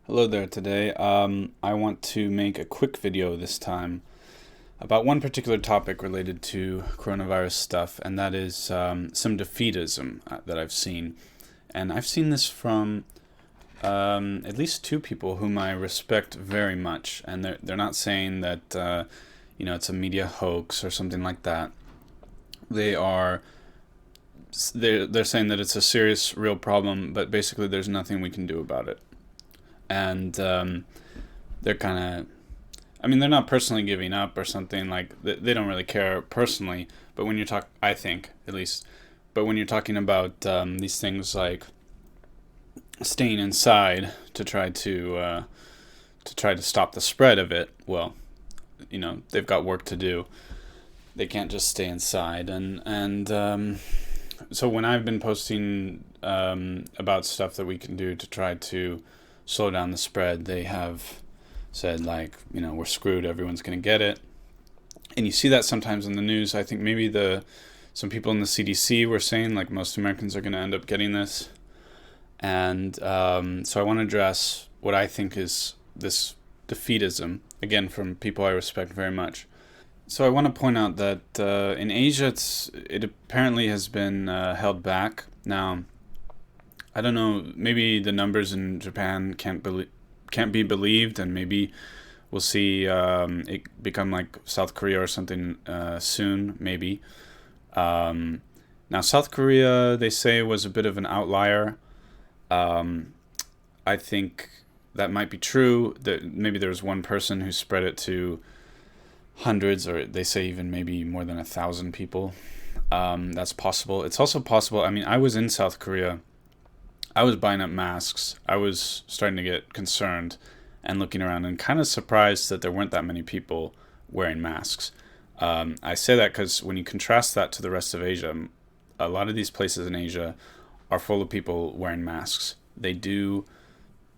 Hello there today. I want to make a quick video this time about one particular topic related to coronavirus stuff, and that is some defeatism that I've seen. And I've seen this from at least two people whom I respect very much, and they're not saying that it's a media hoax or something like that. They're saying that it's a serious, real problem, but basically there's nothing we can do about it. And they're kind of, they're not personally giving up or something, like they don't really care personally, but when I think at least, but when you're talking about these things like staying inside to try to stop the spread of it, well, they've got work to do. They can't just stay inside, and so when I've been posting about stuff that we can do to try to slow down the spread, they have said, like, we're screwed, everyone's going to get it. And you see that sometimes in the news. I think maybe some people in the CDC were saying, like, most Americans are going to end up getting this. And so I want to address what I think is this defeatism, again, from people I respect very much. So I want to point out that in Asia, it apparently has been held back. Now, I don't know, maybe the numbers in Japan can't be believed, and maybe we'll see it become like South Korea or something soon, maybe. Now, South Korea, they say, was a bit of an outlier. I think that might be true, that maybe there was one person who spread it to hundreds, or they say even maybe more than 1,000 people. That's possible. It's also possible, I was in South Korea. I was buying up masks. I was starting to get concerned and looking around and kind of surprised that there weren't that many people wearing masks. I say that because when you contrast that to the rest of Asia, a lot of these places in Asia are full of people wearing masks. They do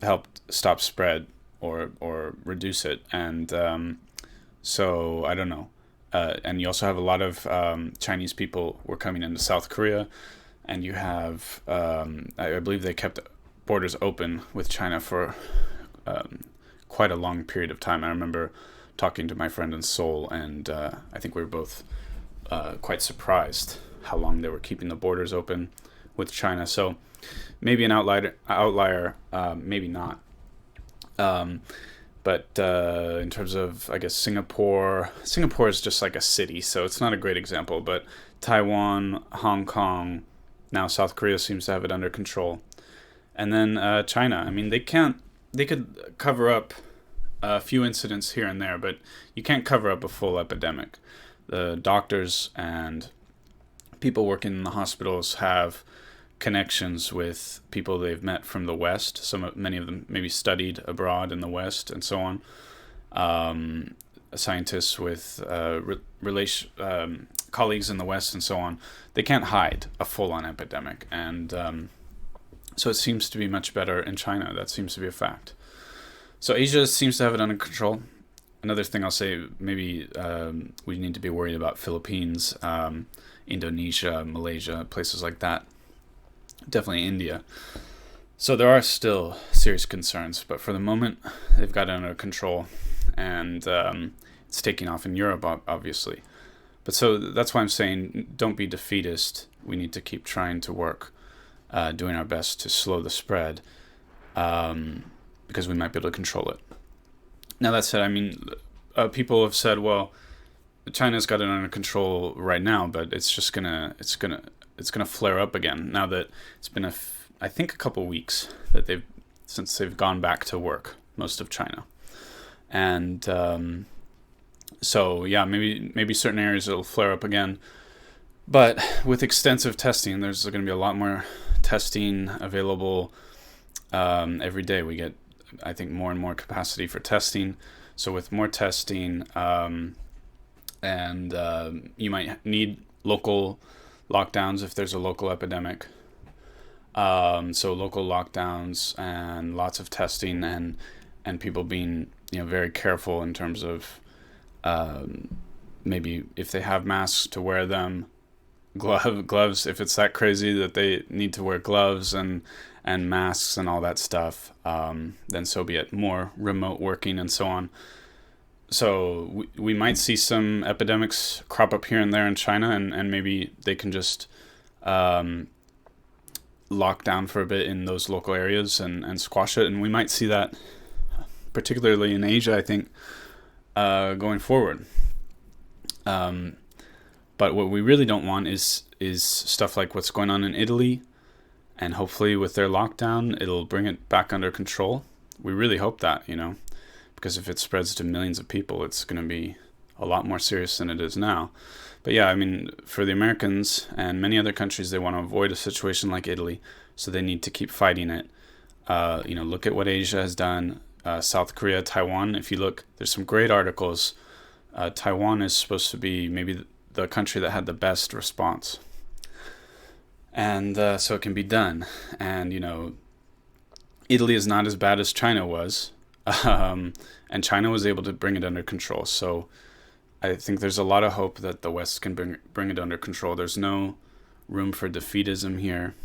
help stop spread or reduce it. And so I don't know. And you also have a lot of Chinese people were coming into South Korea. And you have, I believe they kept borders open with China for quite a long period of time. I remember talking to my friend in Seoul, and I think we were both quite surprised how long they were keeping the borders open with China. So maybe an outlier, maybe not. But in terms of, I guess, Singapore is just like a city, so it's not a great example. But Taiwan, Hong Kong, now South Korea seems to have it under control. And then China, they could cover up a few incidents here and there, but you can't cover up a full epidemic. The doctors and people working in the hospitals have connections with people they've met from the West. Many of them maybe studied abroad in the West and so on. Scientists with colleagues in the West and so on. They can't hide a full-on epidemic, and so it seems to be much better in China. That seems to be a fact. So Asia seems to have it under control. Another thing I'll say, maybe we need to be worried about Philippines, Indonesia, Malaysia, places like that. Definitely India. So there are still serious concerns, but for the moment, they've got it under control, and it's taking off in Europe, obviously. But so that's why I'm saying don't be defeatist. We need to keep trying to work, doing our best to slow the spread, because we might be able to control it. Now that said, people have said, well, China's got it under control right now, but it's gonna flare up again. Now that it's been I think a couple weeks that since they've gone back to work, most of China, and so yeah, maybe certain areas it'll flare up again. But with extensive testing, there's going to be a lot more testing available every day. We get, I think, more and more capacity for testing. So with more testing, and you might need local lockdowns if there's a local epidemic. So local lockdowns and lots of testing and people being very careful in terms of maybe if they have masks to wear them, gloves if it's that crazy that they need to wear gloves, and and masks and all that stuff, then so be it. More remote working and so on. So we might see some epidemics crop up here and there in China, and maybe they can just lock down for a bit in those local areas and squash it. And we might see that particularly in Asia, I think, going forward. But what we really don't want is stuff like what's going on in Italy, and hopefully with their lockdown, it'll bring it back under control. We really hope that, because if it spreads to millions of people, it's going to be a lot more serious than it is now. But yeah, I mean, for the Americans and many other countries, they want to avoid a situation like Italy, so they need to keep fighting it. Look at what Asia has done. South Korea, Taiwan. If you look, there's some great articles. Taiwan is supposed to be maybe the country that had the best response. And so it can be done. And, Italy is not as bad as China was. And China was able to bring it under control. So I think there's a lot of hope that the West can bring it under control. There's no room for defeatism here.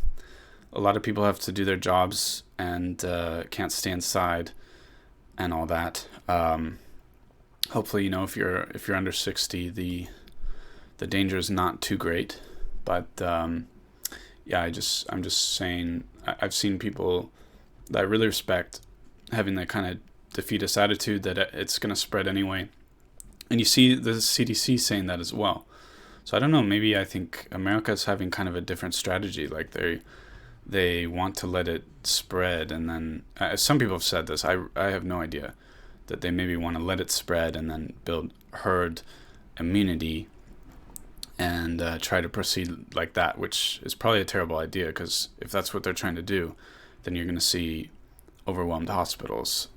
A lot of people have to do their jobs and can't stay inside and all that. Hopefully, if you're under 60, the danger is not too great. But yeah, I'm just saying, I've seen people that I really respect having that kind of defeatist attitude that it's going to spread anyway. And you see the CDC saying that as well. So I don't know, maybe I think America's having kind of a different strategy. Like they want to let it spread, and then some people have said this. I have no idea, that they maybe want to let it spread and then build herd immunity and try to proceed like that, which is probably a terrible idea, because if that's what they're trying to do, then you're going to see overwhelmed hospitals.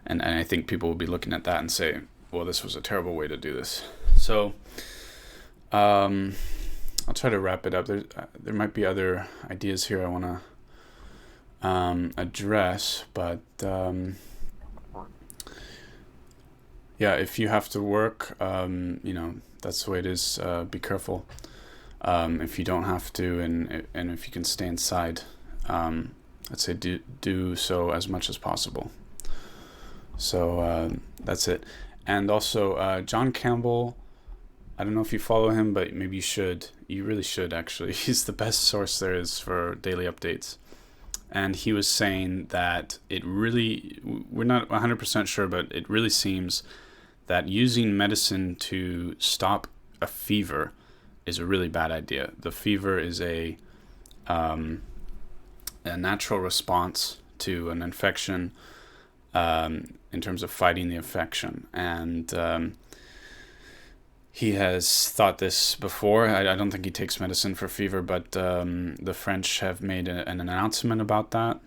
And I think people will be looking at that and say, well, this was a terrible way to do this. So I'll try to wrap it up. There might be other ideas here I want to address, but yeah, if you have to work, that's the way it is. Be careful. If you don't have to, and if you can stay inside, I'd say do so as much as possible. So that's it. And also, John Campbell, I don't know if you follow him, but maybe you should. You really should, actually. He's the best source there is for daily updates. And he was saying that we're not 100% sure, but it really seems that using medicine to stop a fever is a really bad idea. The fever is a natural response to an infection, in terms of fighting the infection. And he has thought this before. I don't think he takes medicine for fever, but the French have made an announcement about that.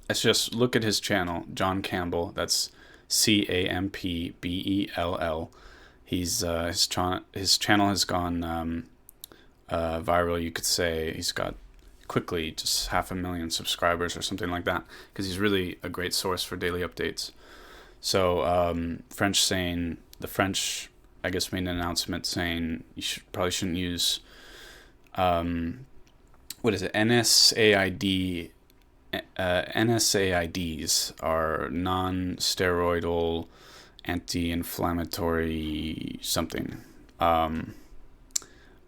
Let's just look at his channel, John Campbell. That's Campbell. He's his channel has gone viral, you could say. He's got quickly just 500,000 subscribers or something like that, because he's really a great source for daily updates. So the French, I guess, made an announcement saying you probably shouldn't use NSAID. NSAIDs are non-steroidal anti-inflammatory something.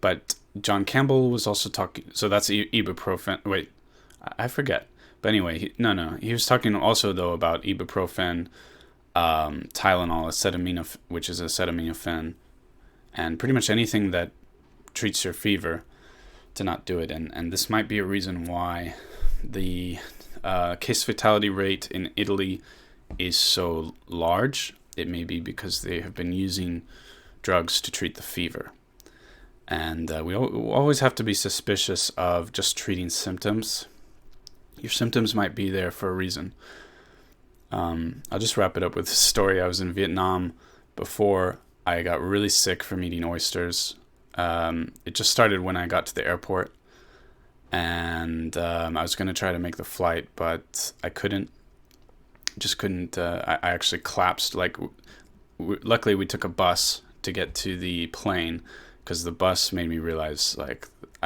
But John Campbell was also talking, so that's ibuprofen. Wait, I forget. But anyway, he was talking also though about ibuprofen, Tylenol, which is acetaminophen, and pretty much anything that treats your fever, to not do it. And this might be a reason why the case fatality rate in Italy is so large. It may be because they have been using drugs to treat the fever. And we always have to be suspicious of just treating symptoms. Your symptoms might be there for a reason. I'll just wrap it up with a story. I was in Vietnam before I got really sick from eating oysters. It just started when I got to the airport. And I was going to try to make the flight, but I couldn't. Just couldn't. I actually collapsed. Luckily, we took a bus to get to the plane, because the bus made me realize,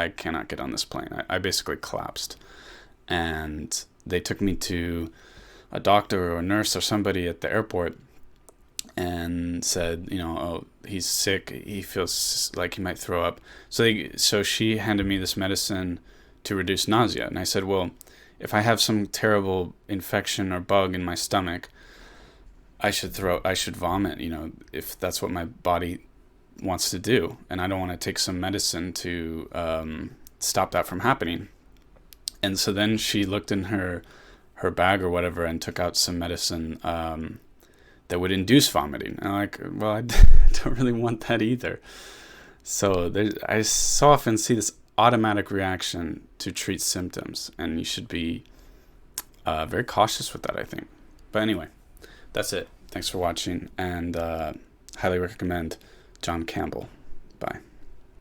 I cannot get on this plane. I basically collapsed. And they took me to a doctor or a nurse or somebody at the airport and said, oh, he's sick. He feels like he might throw up. So she handed me this medicine to reduce nausea. And I said, well, if I have some terrible infection or bug in my stomach, I should vomit, if that's what my body wants to do. And I don't want to take some medicine to stop that from happening. And so then she looked in her bag or whatever and took out some medicine that would induce vomiting. And I'm like, well, I don't really want that either. So I so often see this automatic reaction to treat symptoms, and you should be very cautious with that, I think. But anyway, that's it. Thanks for watching, and highly recommend John Campbell. Bye.